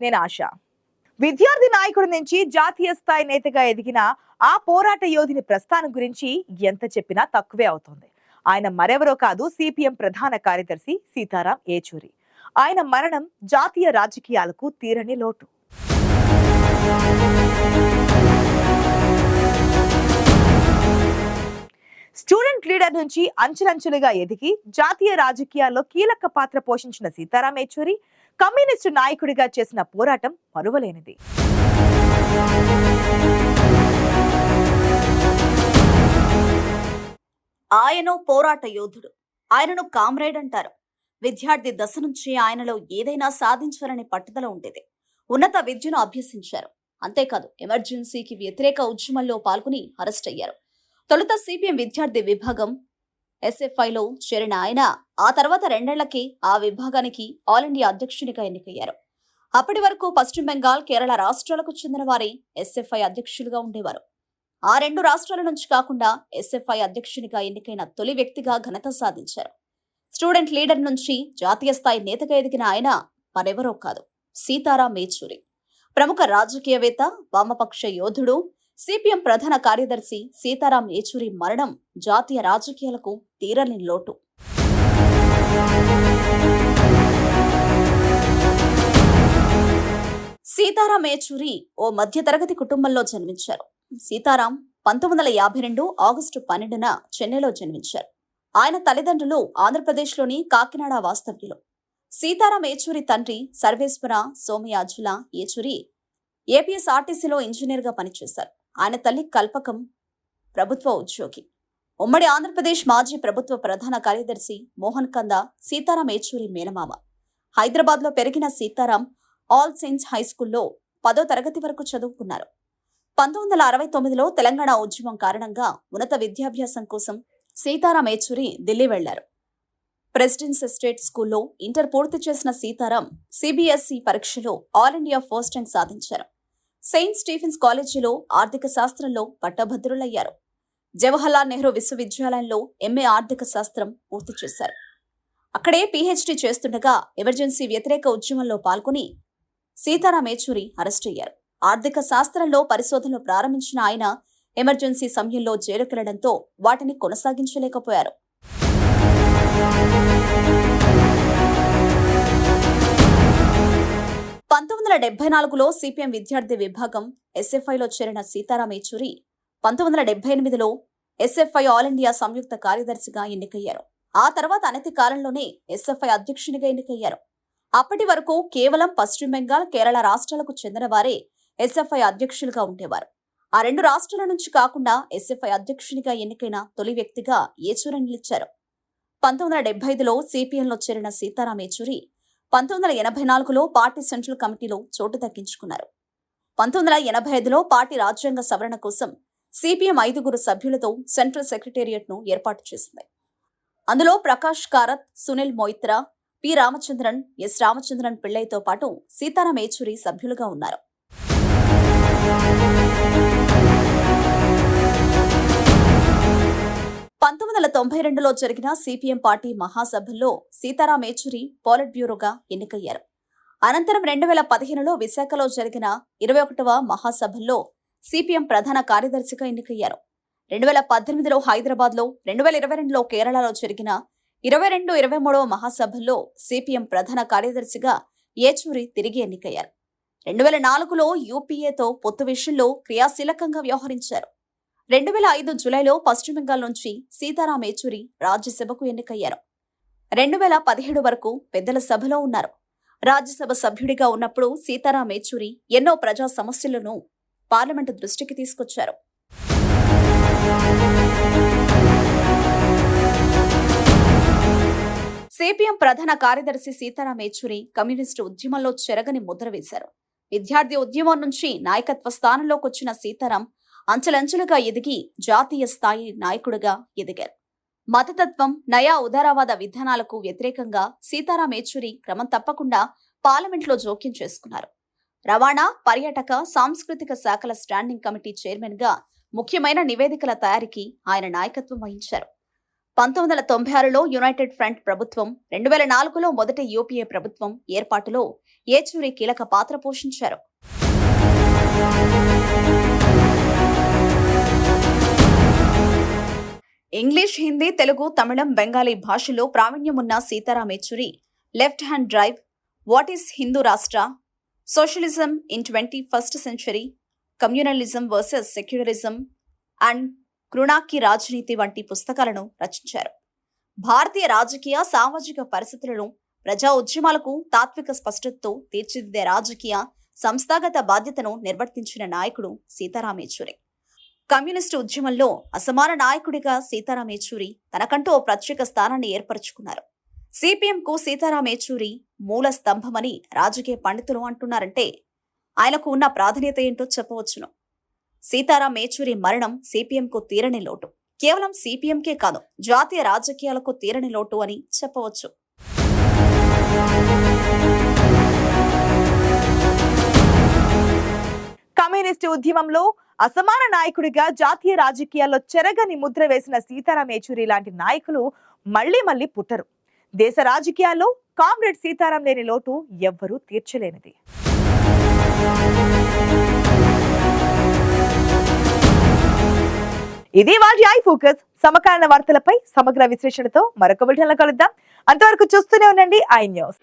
నేను ఆశ. విద్యార్థి నాయకుడి నుంచి జాతీయ స్థాయి నేతగా ఎదిగిన ఆ పోరాట యోధుని ప్రస్థానం గురించి ఎంత చెప్పినా తక్కువే అవుతుంది. ఆయన మరెవరో కాదు, సిపిఎం ప్రధాన కార్యదర్శి సీతారాం ఏచూరి. ఆయన మరణం జాతీయ రాజకీయాలకు తీరని లోటు. స్టూడెంట్ లీడర్ నుంచి అంచెలంచెలుగా ఎదిగి జాతీయ రాజకీయాల్లో కీలక పాత్ర పోషించిన సీతారాం ఏచూరి కమ్యూనిస్టు నాయకుడిగా చేసిన పోరాటం మరువలేనిది. ఆయన పోరాట యోధుడు. ఆయనను కామ్రేడ్ అంటారు. విద్యార్థి దశ నుంచి ఆయనలో ఏదైనా సాధించాలని పట్టుదల ఉండేది. ఉన్నత విద్యను అభ్యసించారు. అంతేకాదు, ఎమర్జెన్సీకి వ్యతిరేక ఉద్యమంలో పాల్గొని అరెస్ట్ అయ్యారు. తొలుత సిపిఎం విద్యార్థి విభాగం ఎస్ఎఫ్ఐలో చేరిన ఆయన ఆ తర్వాత 2 ఏళ్లకి ఆ విభాగానికి ఆల్ ఇండియా అధ్యక్షునిగా ఎన్నికయ్యారు. అప్పటి వరకు పశ్చిమ బెంగాల్, కేరళ రాష్ట్రాలకు చెందిన వారి ఎస్ఎఫ్ఐ అధ్యక్షులుగా ఉండేవారు. ఆ 2 రాష్ట్రాల నుంచి కాకుండా ఎస్ఎఫ్ఐ అధ్యక్షునిగా ఎన్నికైన తొలి వ్యక్తిగా ఘనత సాధించారు. స్టూడెంట్ లీడర్ నుంచి జాతీయ స్థాయి నేతగా ఎదిగిన ఆయన మరెవరో కాదు, సీతారాం ఏచూరి. ప్రముఖ రాజకీయవేత్త, వామపక్ష యోధుడు, సిపిఎం ప్రధాన కార్యదర్శి సీతారాం ఏచూరి మరణం జాతీయ రాజకీయాలకు తీరని లోటు. సీతారాం ఏచూరి ఓ మధ్యతరగతి కుటుంబంలో జన్మించారు. సీతారాం 1952 ఆగస్టు 12న చెన్నైలో జన్మించారు. ఆయన తల్లిదండ్రులు ఆంధ్రప్రదేశ్లోని కాకినాడ వాస్తవ్యులు. సీతారాం ఏచూరి తండ్రి సర్వేశ్వర సోమయాజుల ఏచూరి ఏపీఎస్ఆర్టీసీలో ఇంజనీర్గా పనిచేశారు. ఆయన తల్లి కల్పకం ప్రభుత్వ ఉద్యోగి. ఉమ్మడి ఆంధ్రప్రదేశ్ మాజీ ప్రభుత్వ ప్రధాన కార్యదర్శి మోహన్ కంద సీతారాం ఏచూరి మేనమామ. హైదరాబాద్లో పెరిగిన సీతారాం ఆల్ సెయింట్స్ హైస్కూల్లో 10వ తరగతి వరకు చదువుకున్నారు. 1969లో తెలంగాణ ఉద్యమం కారణంగా ఉన్నత విద్యాభ్యాసం కోసం సీతారాం ఏచూరి ఢిల్లీ వెళ్లారు. ప్రెసిడెన్స్ ఎస్టేట్ స్కూల్లో ఇంటర్ పూర్తి చేసిన సీతారాం సిబిఎస్ఈ పరీక్షలో ఆల్ ఇండియా ఫస్ట్ ర్యాంక్ సాధించారు. సెయింట్ స్టీఫెన్స్ కాలేజీలో ఆర్థిక శాస్త్రంలో పట్టభద్రులయ్యారు. జవహర్లాల్ నెహ్రూ విశ్వవిద్యాలయంలో ఎంఏ ఆర్థిక శాస్త్రం పూర్తి చేశారు. అక్కడే పీహెచ్డీ చేస్తుండగా ఎమర్జెన్సీ వ్యతిరేక ఉద్యమంలో పాల్గొని సీతారాం ఏచూరి అరెస్ట్ అయ్యారు. ఆర్థిక శాస్త్రంలో పరిశోధనలు ప్రారంభించిన ఆయన ఎమర్జెన్సీ సమయంలో జైలుకెళ్లడంతో వాటిని కొనసాగించలేకపోయారు. 1974లో సిపిఎం విద్యార్థి విభాగం ఎస్ఎఫ్ఐలో చేరిన సీతారాం ఏచూరి 1978లో ఎస్ఎఫ్ఐ ఆల్ ఇండియా సంయుక్త కార్యదర్శిగా ఎన్నికయ్యారు. ఆ తర్వాత అనతి కాలంలోనే ఎస్ఎఫ్ఐ అధ్యక్షునిగా ఎన్నికయ్యారు. అప్పటి వరకు కేవలం పశ్చిమ బెంగాల్, కేరళ రాష్ట్రాలకు చెందిన వారే ఎస్ఎఫ్ఐ అధ్యక్షులుగా ఉండేవారు. ఆ 2 రాష్ట్రాల నుంచి కాకుండా ఎస్ఎఫ్ఐ అధ్యక్షునిగా ఎన్నికైన తొలి వ్యక్తిగా ఏచూరి నిలిచారు. 1975లో సిపిఎంలో చేరిన సీతారాం ఏచూరి 1984లో పార్టీ సెంట్రల్ కమిటీలో చోటు దక్కించుకున్నారు. 1985లో పార్టీ రాజ్యాంగ సవరణ కోసం సిపిఎం 5 సభ్యులతో సెంట్రల్ సెక్రటేరియట్ను ఏర్పాటు చేసింది. అందులో ప్రకాష్ కారత్, సునీల్ మొయిత్రా, పి రామచంద్రన్, ఎస్ రామచంద్రన్ పిళ్ళైతో పాటు సీతారాం ఏచూరి సభ్యులుగా ఉన్నారు. 1992లో జరిగిన సిపిఎం పార్టీ మహాసభల్లో సీతారాం ఏచూరి పోలిట్ బ్యూరోగా ఎన్నికయ్యారు. అనంతరం 2015లో విశాఖలో జరిగిన 21వ మహాసభల్లో సిపిఎం ప్రధాన కార్యదర్శిగా ఎన్నికయ్యారు. 2018లో హైదరాబాద్లో, 2022లో కేరళలో జరిగిన 22-23వ మహాసభల్లో సిపిఎం ప్రధాన కార్యదర్శిగా ఏచూరి తిరిగి ఎన్నికయ్యారు. 2004లో యూపీఏతో పొత్తు విషయంలో క్రియాశీలకంగా వ్యవహరించారు. 2005 జూలైలో పశ్చిమ బెంగాల్ నుంచి సీతారాం ఏచూరి రాజ్యసభకు ఎన్నికయ్యారు. 2017 వరకు పెద్దల సభలో ఉన్నారు. రాజ్యసభ సభ్యుడిగా ఉన్నప్పుడు సీతారాం ఏచూరి ఎన్నో ప్రజా సమస్యలను పార్లమెంటు దృష్టికి తీసుకొచ్చారు. సిపిఎం ప్రధాన కార్యదర్శి సీతారాం ఏచూరి కమ్యూనిస్టు ఉద్యమంలో చెరగని ముద్ర వేశారు. విద్యార్థి ఉద్యమం నుంచి నాయకత్వ స్థానంలోకి వచ్చిన సీతారాం అంచెలంచెలుగా ఎదిగి జాతీయ స్థాయి నాయకుడిగా ఎదిగారు. మతతత్వం, నయా ఉదారవాద విధానాలకు వ్యతిరేకంగా సీతారాం ఏచూరి క్రమం తప్పకుండా పార్లమెంట్లో జోక్యం చేసుకున్నారు. రవాణా, పర్యాటక, సాంస్కృతిక శాఖల స్టాండింగ్ కమిటీ చైర్మన్ గా ముఖ్యమైన నివేదికల తయారీకి ఆయన నాయకత్వం వహించారు. 1996లో యునైటెడ్ ఫ్రంట్ ప్రభుత్వం, 2004లో మొదటి యూపీఏ ప్రభుత్వం ఏర్పాటులో ఏచూరి కీలక పాత్ర పోషించారు. ఇంగ్లీష్, హిందీ, తెలుగు, తమిళం, బెంగాలీ భాషలో ప్రావీణ్యమున్న Sitaram Yechury left hand drive, what is Hindu Rashtra, socialism in 21st century, communalism versus secularism and కృణాకి రాజనీతి వంటి పుస్తకాలను రచించారు. భారతీయ రాజకీయ సామాజిక పరిస్థితులను ప్రజా ఉద్యమాలకు తాత్విక స్పష్టతతో తీర్చిదిద్దే రాజకీయ సంస్థాగత బాధ్యతను నిర్వర్తించిన నాయకుడు సీతారాం ఏచూరి. కమ్యూనిస్టు ఉద్యమంలో అసమాన నాయకుడిగా సీతారాం ఏచూరి తనకంటూ ఓ ప్రత్యేక స్థానాన్ని ఏర్పరచుకున్నారు. సిపిఎంకు సీతారాం ఏచూరి మూల స్తంభమని రాజకీయ పండితులు అంటున్నారంటే ఆయనకు ఉన్న ప్రాధాన్యత ఏంటో చెప్పవచ్చును. సీతారాం ఏచూరి మరణం సిపిఎంకు తీరని లోటు. కేవలం సిపిఎంకే కాదు, జాతీయ రాజకీయాలకు తీరని లోటు అని చెప్పవచ్చు. కమ్యూనిస్టు ఉద్యమంలో అసమాన నాయకుడిగా జాతీయ రాజకీయాల్లో చెరగని ముద్ర వేసిన సీతారాం ఏచూరి లాంటి నాయకులు మళ్లీ పుట్టరు. దేశ రాజకీయాల్లో కామ్రేడ్ సీతారాం లేని లోటు ఎవ్వరూ తీర్చలేనిది. ఇది వాటి ఐ ఫోకస్. సమకాలీన వార్తలపై సమగ్ర విశ్లేషణతో మరొక బులెటిన్లో కలుద్దాం. అంతవరకు చూస్తూనే ఉండండి ఐ న్యూస్.